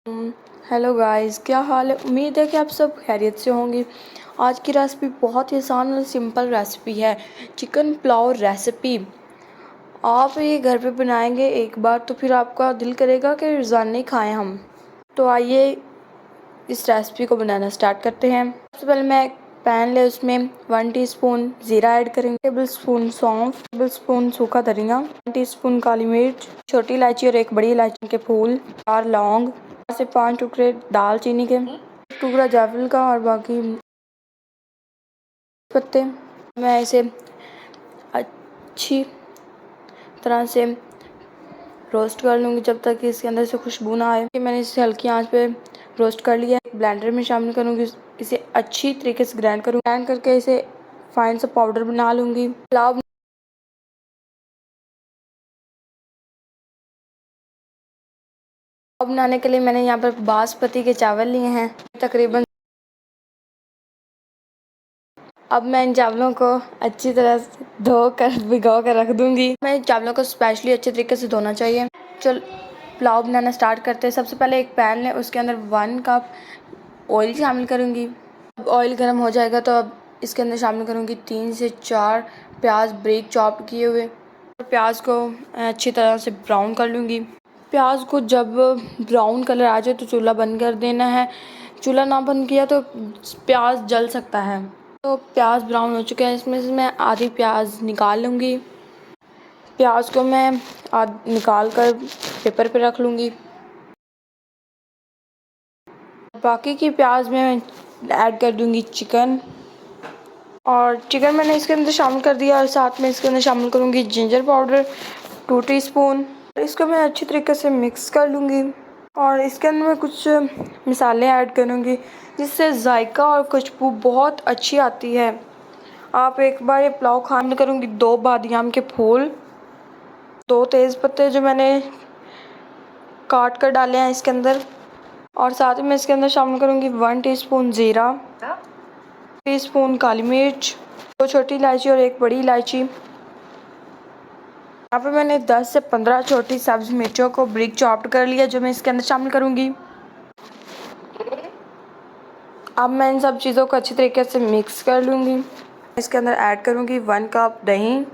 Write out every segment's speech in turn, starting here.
Hello guys, क्या हाल है। उम्मीद है कि आप सब खैरियत से होंगे। आज की रेसिपी बहुत ही आसान और सिंपल रेसिपी है, चिकन पुलाव रेसिपी। आप ये घर पे बनाएंगे एक बार तो फिर आपका दिल करेगा कि रोज़ाना ही खाएं हम। तो आइए इस रेसिपी को बनाना स्टार्ट करते हैं। सबसे पहले मैं एक पैन ले, उसमें 1 टीस्पून ज़ीरा ऐड करेंगे, टेबल स्पून सौंफ, टेबल स्पून सूखा धनिया, 1 टीस्पून काली मिर्च, छोटी इलायची और एक बड़ी इलायची के फूल, 4 लौंग, 4 से 5 टुकड़े दाल चीनी के, टुकड़ा जायफल का और बाकी पत्ते। मैं इसे अच्छी तरह से रोस्ट कर लूँगी जब तक कि इसके अंदर से खुशबू ना आए। मैंने इसे हल्की आंच पे रोस्ट कर लिया है। ब्लेंडर में शामिल करूँगी, इसे अच्छी तरीके से ग्राइंड करूँगी। ग्राइंड करके इसे फाइन सा पाउडर बना लूँगी। पुलाव बनाने के लिए मैंने यहाँ पर बासमती के चावल लिए हैं तकरीबन। अब मैं इन चावलों को अच्छी तरह से धो कर भिगो कर रख दूँगी। मैं इन चावलों को स्पेशली अच्छे तरीके से धोना चाहिए। चल पुलाव बनाना स्टार्ट करते हैं। सबसे पहले एक पैन लें, उसके अंदर 1 कप ऑयल शामिल करूँगी। अब ऑयल गर्म हो जाएगा तो अब इसके अंदर शामिल करूँगी 3 से 4 प्याज बारीक चॉप किए हुए। प्याज को अच्छी तरह से ब्राउन कर लूँगी। प्याज को जब ब्राउन कलर आ जाए तो चूल्हा बंद कर देना है। चूल्हा ना बंद किया तो प्याज जल सकता है। तो प्याज ब्राउन हो चुका है, इसमें से मैं आधी प्याज निकाल लूँगी। प्याज को मैं निकाल कर पेपर पे रख लूँगी। बाकी की प्याज में ऐड कर दूँगी चिकन, और चिकन मैंने इसके अंदर शामिल कर दिया और साथ में इसके अंदर शामिल करूँगी जिंजर पाउडर 2 टीस्पून। इसको मैं अच्छी तरीके से मिक्स कर लूँगी और इसके अंदर मैं कुछ मसाले ऐड करूँगी जिससे जायका और खुशबू बहुत अच्छी आती है। आप एक बार ये पुलाव खाने करूँगी 2 बादियाम के फूल, 2 तेज़ पत्ते जो मैंने काट कर डाले हैं इसके अंदर, और साथ में इसके अंदर शामिल करूँगी 1 टीस्पून ज़ीरा, टीस्पून काली मिर्च, 2 छोटी इलायची और एक बड़ी इलायची। यहाँ पे मैंने 10 से 15 छोटी सब्ज़ मिर्चों को बारीक चॉप्ड कर लिया जो मैं इसके अंदर शामिल करूँगी। अब मैं इन सब चीज़ों को अच्छी तरीके से मिक्स कर लूँगी। इसके अंदर ऐड करूँगी 1 कप दही।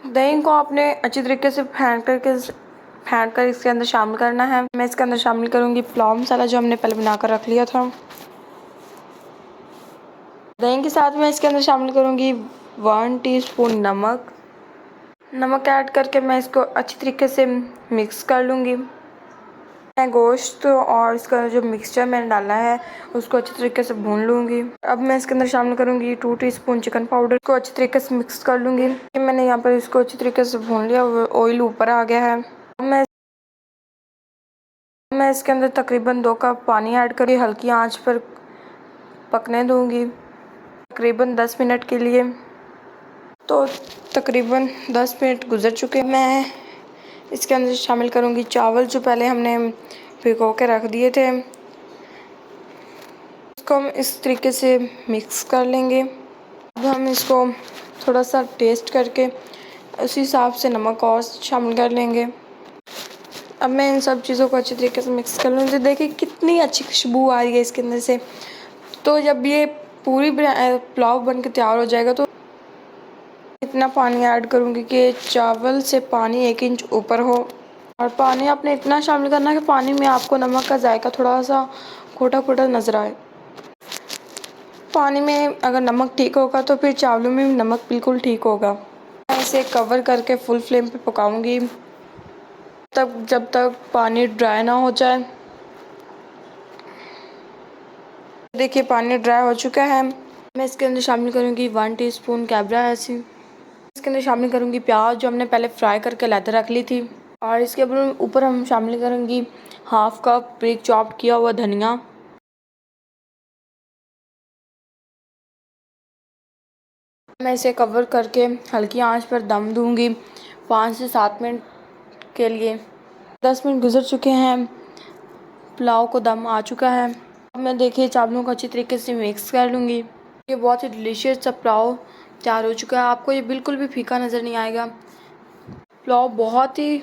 दही को आपने अच्छी तरीके से फेंट कर इसके अंदर शामिल करना है। मैं इसके अंदर शामिल करूँगी पुलाव मसाला जो हमने पहले बनाकर रख लिया था। दही के साथ मैं इसके अंदर शामिल करूँगी 1 टीस्पून नमक। नमक ऐड करके मैं इसको अच्छी तरीके से मिक्स कर लूँगी। मैं गोश्त और इसका जो मिक्सचर मैंने डाला है उसको अच्छी तरीके से भून लूँगी। अब मैं इसके अंदर शामिल करूँगी 2 टीस्पून चिकन पाउडर को अच्छी तरीके से मिक्स कर लूँगी। मैंने यहाँ पर इसको अच्छी तरीके से भून लिया, ऑयल ऊपर आ गया है। मैं इसके अंदर तकरीबन 2 कप पानी ऐड करके हल्की आंच पर पकने दूँगी तकरीबन 10 मिनट के लिए। तो तकरीबन 10 मिनट गुजर चुके। मैं इसके अंदर शामिल करूँगी चावल जो पहले हमने भिगो के रख दिए थे। इसको हम इस तरीके से मिक्स कर लेंगे। अब हम इसको थोड़ा सा टेस्ट करके उसी हिसाब से नमक और शामिल कर लेंगे। अब मैं इन सब चीज़ों को अच्छी तरीके से मिक्स कर लूँगी। देखिए कितनी अच्छी खुशबू आ रही है इसके अंदर से। तो जब ये पूरी पुलाव बन के तैयार हो जाएगा तो इतना पानी ऐड करूँगी कि चावल से पानी 1 इंच ऊपर हो, और पानी आपने इतना शामिल करना है कि पानी में आपको नमक का जायका थोड़ा सा खोटा खोटा नज़र आए। पानी में अगर नमक ठीक होगा तो फिर चावलों में भी नमक बिल्कुल ठीक होगा। मैं इसे कवर करके फुल फ्लेम पे पकाऊंगी जब तक पानी ड्राई ना हो जाए। देखिए पानी ड्राई हो चुका है। मैं इसके अंदर शामिल करूँगी 1 टीस्पून कैबरा एसी। इसके अंदर शामिल करूँगी प्याज जो हमने पहले फ्राई करके अलग रख ली थी, और इसके ऊपर हम शामिल करूँगी 1/2 कप बारीक चॉप किया हुआ धनिया। मैं इसे कवर करके हल्की आंच पर दम दूँगी 5 से 7 मिनट के लिए। 10 मिनट गुजर चुके हैं, पुलाव को दम आ चुका है। अब मैं देखिए चावलों को अच्छी तरीके से मिक्स कर लूँगी। ये बहुत ही डिलीशियस सा पुलाव तैयार हो चुका है। आपको ये बिल्कुल भी फीका नज़र नहीं आएगा। पुलाव बहुत ही